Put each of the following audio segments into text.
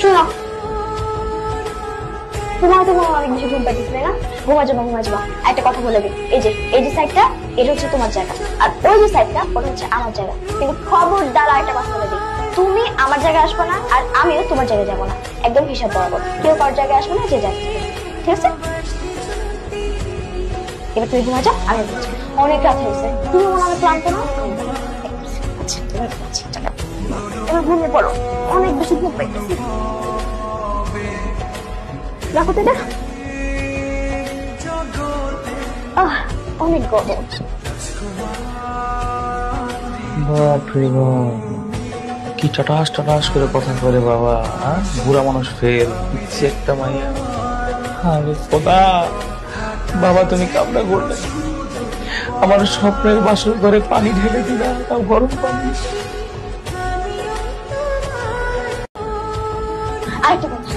শোনো, তোমার তো অনেক বেশি ঘুম পাইতেছে তাই না? ঘুমা যাবা। একটা কথা বলে দিই, এই যে সাইডটা এটা হচ্ছে তোমার জায়গা, আর ওই যে সাইডটা ওটা হচ্ছে আমার জায়গা। কিন্তু খবরদার একটা কথা বলে দিই, তুমি আমার জায়গায় আসবে না আর আমিও তোমার জায়গায় যাবো না। একদম হিসাব বরাবর, কেউ কার জায়গায় আসবে না, যে জায়গায় যাবে। ঠিক আছে? এবার তুমি ঘুমা যাও, আমি ঘুমাচ্ছি। অনেক রাত হয়েছে, তুমি মনে হয় ক্লান্ত না? আচ্ছা এবার ঘুমিয়ে পড়ো, অনেক বেশি ঘুম পাইতেছি। রাখো তো এটা। অনেক গরম। বাপরে বাপ, কি টাটাস করে কথা বলে বাবা। বুড়া মানুষ ফেল, ইচ্ছে একটা মাইয়া। আরে খোদা, বাবা তুমি কামনা করলে, আমার স্বপ্নের বাসর ঘরে পানি ঢেলে দিলা, তাও গরম পানি। আরেকটা কথা,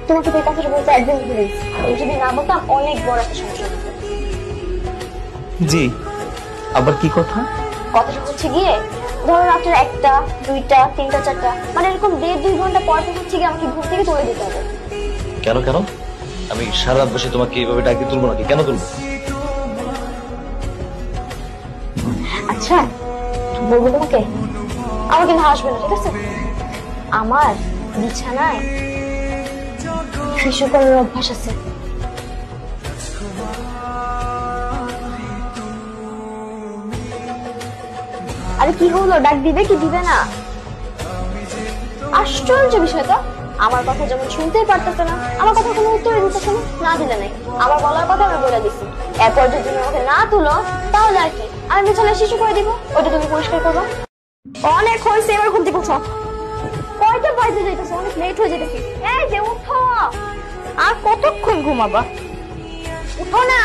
তোমাকে এই কথাটা বলতে একদিন ভুলে গেছি। যদি না বলতাম অনেক বড় একটা সমস্যা হতো। জি, আবার কি কথা? কথাটা হচ্ছে গিয়ে, ধরো রাত্রে 1টা, 2টা, 3টা, 4টা, মানে এরকম 1.5-2 ঘন্টা পর হচ্ছে গিয়ে আমাকে ঘুম থেকে তুলে দিতে হবে। কেন? আমি সারা রাত বসে তোমাকে এইভাবে ডাকি তুলবো নাকি? কেন তুলবো? আচ্ছা বলবো তোমাকে, আমার কিন্তু হাসবে না, ঠিক আছে? আমার বিছানায় শিশু করার অভ্যাস আছে। আরে কি হলো, ডাক দিবে কি দিবে না? আশ্চর্য বিষয় তো, আমার কথা যেমন শুনতেই পারতেছে না, আমার কথা কোনো উত্তরই দিতেছে না দিলে নাই। আমার বলার কথা আমি বলে দিচ্ছি, এরপর যদি তুমি আমাকে না তুলো তাহলে আর কি, আমি বিছানায় শিশু করে দিব, ওটা তুমি পরিষ্কার করবো। অনেক হয়েছে, এবার ঘুম থেকে উঠো। কয়টা বাজে যাইতেছে, অনেক লেট হয়ে যেতেছি। এই যে উঠো, আর কতক্ষণ ঘুমাবা? উঠো না,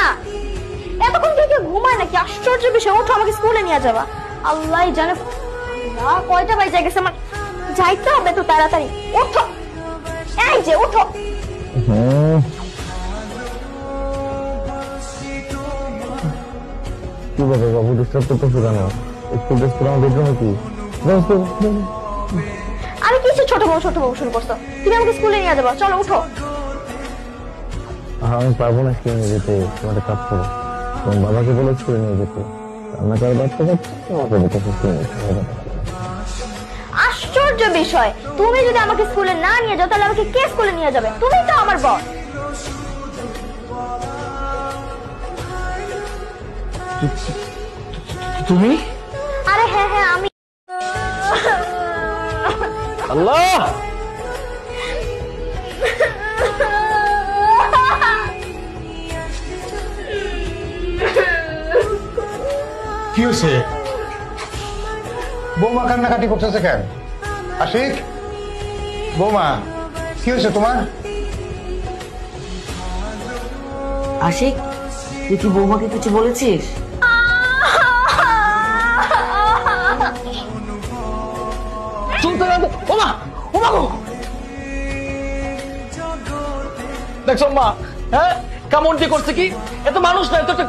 এতক্ষণ কেউ ঘুমায় নাকি? আশ্চর্য বিষয়, উঠো, আমাকে স্কুলে নিয়ে যাবা। আল্লাহ জানে কয়টা বাজে গেছে, আমার যাইতে হবে তো তাড়াতাড়ি। উঠো, এই যে উঠো। কি ব্যাপার বাবু, ডিস্টার্ব করতেছো কেন? একটু বেস্ট করে আমার বেডরুমে কি? আমি কিছু ছোট বউ শুরু করছো, তুমি আমাকে স্কুলে নিয়ে যাবা, চলো উঠো। আমি পারবো না স্কুলে নিয়ে যেতে, তোমার কাজ করো। তোমার বাবাকে বলে স্কুলে নিয়ে যেতে, রান্না করার বাচ্চা আশ্চর্য বিষয়, তুমি যদি আমাকে স্কুলে না নিয়ে যাও তাহলে আমাকে কে স্কুলে নিয়ে যাবে? তুমি তো আমার বস। তুমি? আরে হ্যাঁ আমি। আল্লাহ, কি হয়েছে? বৌমা কান্নাকাটি করতেছে কেন? আশিক, বৌমা কি হয়েছে তোমার? আশিক, তুই কি বৌমাকে কিছু বলেছিস? দেখছো মা, হ্যাঁ কেমন যে করছে কি? এত মানুষ না, এত একটা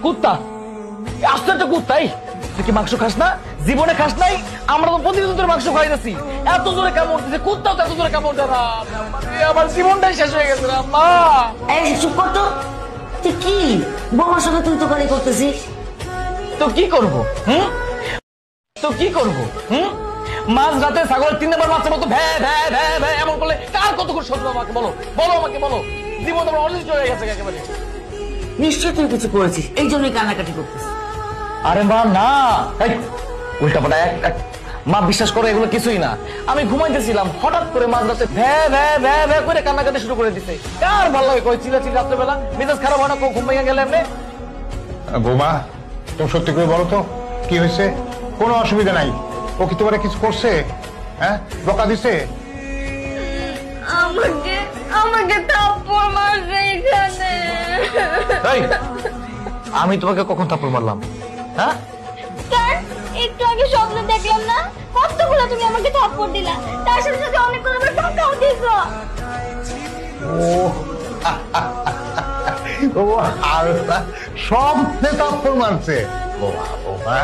কুত্তা আসতে একটা কুত্তাই। তুই কি মাংস খাস না? জীবনে খাস নাই? আমরা তো প্রতিদিন তোর মাংস খাইতেছি। এত জোরে কেমন দিচ্ছে, কুত্তাও তো এত জোরে কেমন দেয় না। আমার জীবনটাই শেষ হয়ে গেছে না মা। এই চুপ কর তো, তুই কি বৌমার সঙ্গে তুই তো গালি করতেছিস? তো কি করবো? মাঝ রাতে ছাগল 3 নাম্বার বাচ্চার মতো ভ্যা ভ্যা ভ্যা ভ্যা এমন করলে কার কতক্ষণ সহ্য? আমাকে বলো আমাকে বলো। জীবন আমার অনিষ্ট হয়ে গেছে একেবারে। নিশ্চয় তুই কিছু করেছিস, এই জন্যই কান্নাকাটি করতেছিস। আরে মা না, উল্টাপাল্টা মা বিশ্বাস করে, এগুলো কিছুই না। আমি ঘুমাইতেছিলাম, হঠাৎ করে মাঝরাতে ভ্যা ভ্যা ভ্যা ভ্যা করে কান্নাকাটি শুরু করে দিছে। কার ভালো লাগে কই চিল্লাচিল্লি রাত্রেবেলা? মেজাজ খারাপ হয় না? ঘুম ভেঙে গেলে এমনি? বৌমা তুমি সত্যি করে বলো তো কি হয়েছে? কোনো অসুবিধা নাই? ও কি তোমার কিছু করছে? হ্যাঁ, বকা দিছে? আমাকে থাপ্পড় মারছে এখানে। আমি তোমাকে কখন থাপ্পড় মারলাম? হ্যাঁ, একটু আগে স্বপ্নে দেখলাম না কতগুলো তুমি আমাকে থাপ্পড় দিলা, তার সাথে সাথে অনেকগুলো আবার টাকাও দিছো। ও আর স্বপ্নে থাপ্পড় মারছে? বৌমা